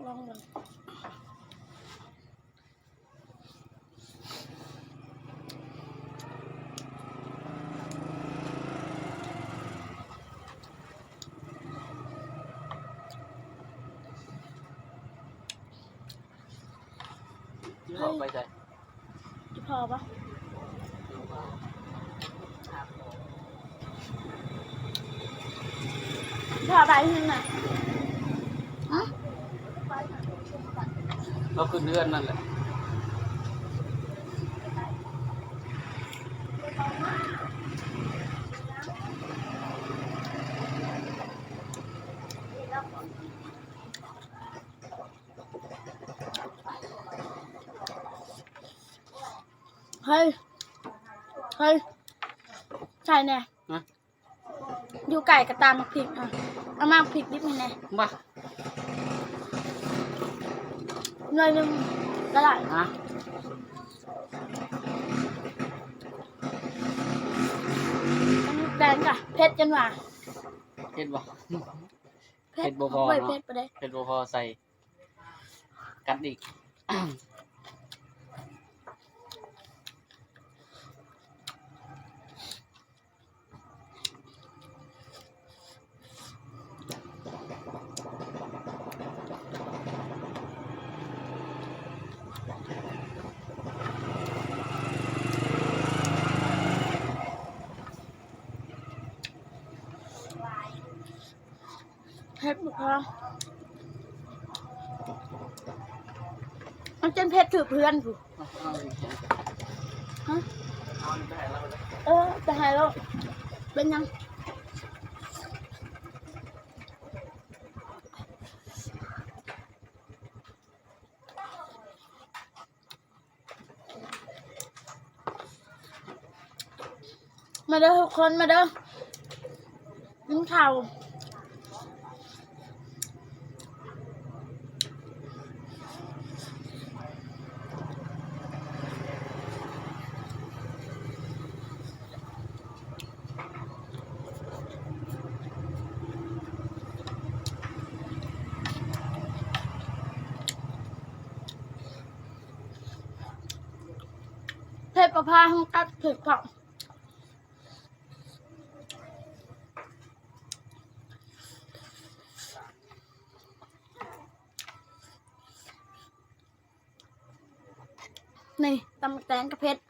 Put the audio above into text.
ลองดูพอไปใส่จะพอปะพอไปที่ไหนเราขึ้นเรือนนั่นแหละเฮ้ยใช่แน่อยู่ไก่กระตามมาพริกอ่ะเอามาพริกนิดนึงแน่มาหน่อยนึงก็ได้แดงกะเผ็ดจังหวะเผ็ดบ่เผ็ดบ่พอเนาะเผ็ดบ่พอใส่กัดอีกเผ็ดบุกพอมันเป็นเผ็ดถือเพื่อนกูฮะจะหายแล้วเป็นยังมาเด้อทุกคนมาเด้อกินข้าวเผ็ดประพาของกัดถึกเผานี่ตำแตงกระเพชร